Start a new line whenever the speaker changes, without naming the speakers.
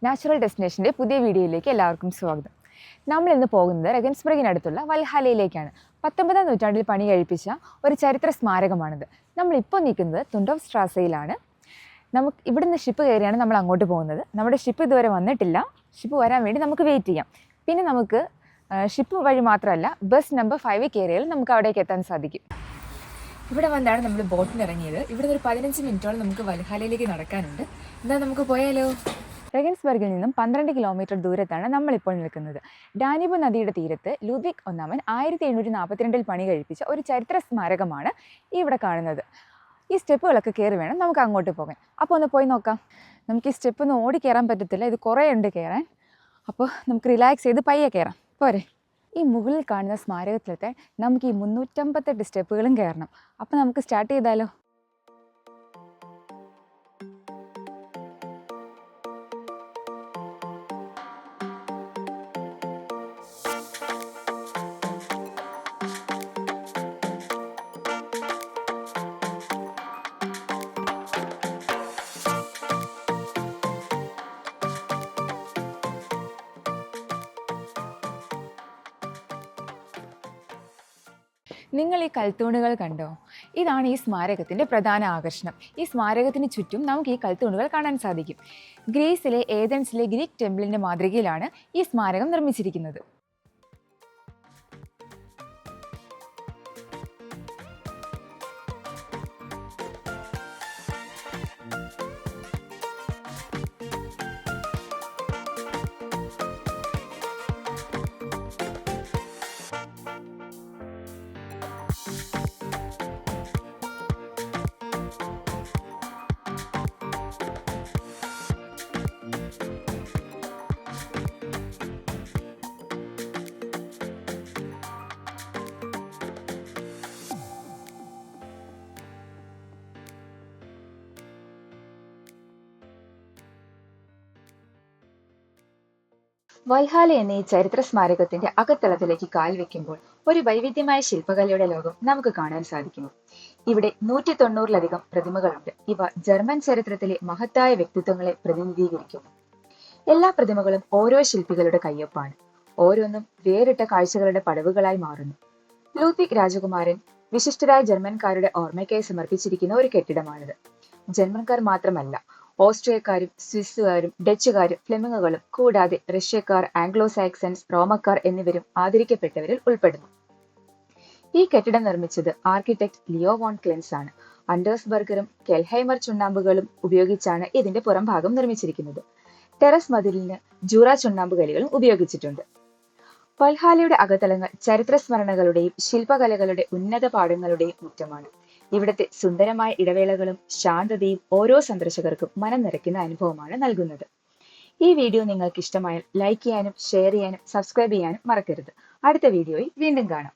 Natural ഡെസ്റ്റിനേഷൻ്റെ പുതിയ വീഡിയോയിലേക്ക് എല്ലാവർക്കും സ്വാഗതം. നമ്മൾ ഇന്ന് പോകുന്നത് റെഗൻസ്ബർഗിനടുത്തുള്ള വൽഹാലയിലേക്കാണ്. 19ാം നൂറ്റാണ്ടിൽ പണി കഴിപ്പിച്ച ഒരു ചരിത്ര സ്മാരകമാണിത്. നമ്മളിപ്പോൾ നിൽക്കുന്നത് തുണ്ടോവ് സ്ട്രാസയിലാണ്. നമുക്ക് ഇവിടുന്ന് ഷിപ്പ് കയറിയാണ് നമ്മൾ അങ്ങോട്ട് പോകുന്നത്. നമ്മുടെ ഷിപ്പ് ഇതുവരെ വന്നിട്ടില്ല. ഷിപ്പ് വരാൻ വേണ്ടി നമുക്ക് വെയിറ്റ് ചെയ്യാം. പിന്നെ നമുക്ക് ഷിപ്പ് വഴി മാത്രമല്ല ബസ് നമ്പർ 5 കയറിയാൽ നമുക്ക് അവിടേക്ക് എത്താൻ സാധിക്കും. ഇവിടെ വന്നാണ് നമ്മൾ ബോട്ടിൽ ഇറങ്ങിയത്. ഇവിടെ ഒരു 15 മിനിറ്റോളം നമുക്ക് വൽഹാലയിലേക്ക് നടക്കാനുണ്ട്. എന്താ നമുക്ക് പോയാലോ? റെഗൻസ്ബർഗിൽ നിന്നും 12 കിലോമീറ്റർ ദൂരത്താണ് നമ്മളിപ്പോൾ നിൽക്കുന്നത്. ഡാനിബ് നദിയുടെ തീരത്ത് ലൂദ്വിഗ് ഒന്നാമൻ 1742 പണി കഴിപ്പിച്ച ഒരു ചരിത്ര സ്മാരകമാണ് ഇവിടെ കാണുന്നത്. ഈ സ്റ്റെപ്പുകളൊക്കെ കയറി വേണം നമുക്ക് അങ്ങോട്ട് പോകാൻ. അപ്പോൾ ഒന്ന് പോയി നോക്കാം. നമുക്ക് ഈ സ്റ്റെപ്പ് ഒന്നും ഓടി കയറാൻ പറ്റത്തില്ല, ഇത് കുറേ ഉണ്ട് കയറാൻ. അപ്പോൾ നമുക്ക് റിലാക്സ് ചെയ്ത് പയ്യെ കയറാം പോരെ. ഈ മുകളിൽ കാണുന്ന സ്മാരകത്തിലത്തെ നമുക്ക് ഈ 358 സ്റ്റെപ്പുകളും കയറണം. അപ്പോൾ നമുക്ക് സ്റ്റാർട്ട് ചെയ്താലോ? നിങ്ങൾ ഈ കൽത്തൂണുകൾ കണ്ടോ? ഇതാണ് ഈ സ്മാരകത്തിൻ്റെ പ്രധാന ആകർഷണം. ഈ സ്മാരകത്തിന് ചുറ്റും നമുക്ക് ഈ കൽത്തൂണുകൾ കാണാൻ സാധിക്കും. ഗ്രീസിലെ ഏതൻസിലെ ഗ്രീക്ക് ടെമ്പിളിൻ്റെ മാതൃകയിലാണ് ഈ സ്മാരകം നിർമ്മിച്ചിരിക്കുന്നത്. വൽഹാല എന്ന ഈ ചരിത്ര സ്മാരകത്തിന്റെ അകത്തളത്തിലേക്ക് കാൽ വെക്കുമ്പോൾ ഒരു വൈവിധ്യമായ ശില്പകലയുടെ ലോകം നമുക്ക് കാണാൻ സാധിക്കുന്നു. ഇവിടെ 190-ലധികം പ്രതിമകളുണ്ട്. ഇവ ജർമ്മൻ ചരിത്രത്തിലെ മഹത്തായ വ്യക്തിത്വങ്ങളെ പ്രതിനിധീകരിക്കുന്നു. എല്ലാ പ്രതിമകളും ഓരോ ശില്പികളുടെ കയ്യൊപ്പാണ്. ഓരോന്നും വേറിട്ട കാഴ്ചകളുടെ പടവുകളായി മാറുന്നു. ലൂദ്വിഗ് രാജകുമാരൻ വിശിഷ്ടരായ ജർമ്മൻകാരുടെ ഓർമ്മയ്ക്കായി സമർപ്പിച്ചിരിക്കുന്ന ഒരു കെട്ടിടമാണിത്. ജർമ്മൻകാർ മാത്രമല്ല, ഓസ്ട്രിയക്കാരും സ്വിസ്സുകാരും ഡച്ചുകാരും ഫ്ലെമിങ്ങുകളും കൂടാതെ റഷ്യക്കാർ, ആംഗ്ലോ സാക്സൺസ്, റോമക്കാർ എന്നിവരും ആദരിക്കപ്പെട്ടവരിൽ ഉൾപ്പെടുന്നു. ഈ കെട്ടിടം നിർമ്മിച്ചത് ആർക്കിടെക്ട് ലിയോ വോൺ ക്ലെൻസ് ആണ്. അണ്ടേഴ്സ്ബർഗറും കെൽഹൈമർ ചുണ്ണാമ്പുകളും ഉപയോഗിച്ചാണ് ഇതിന്റെ പുറംഭാഗം നിർമ്മിച്ചിരിക്കുന്നത്. ടെറസ് മതിലിന് ജൂറ ചുണ്ണാമ്പ് കല്ലുകളും ഉപയോഗിച്ചിട്ടുണ്ട്. വൽഹാലയുടെ അകത്തളങ്ങൾ ചരിത്ര സ്മരണകളുടെയും ശില്പകലകളുടെ ഉന്നത പാഠങ്ങളുടെയും മുറ്റമാണ്. ഇവിടുത്തെ സുന്ദരമായ ഇടവേളകളും ശാന്തതയും ഓരോ സന്ദർശകർക്കും മനം നിറയ്ക്കുന്ന അനുഭവമാണ് നൽകുന്നത്. ഈ വീഡിയോ നിങ്ങൾക്ക് ഇഷ്ടമായാൽ ലൈക്ക് ചെയ്യാനും ഷെയർ ചെയ്യാനും സബ്സ്ക്രൈബ് ചെയ്യാനും മറക്കരുത്. അടുത്ത വീഡിയോയിൽ വീണ്ടും കാണാം.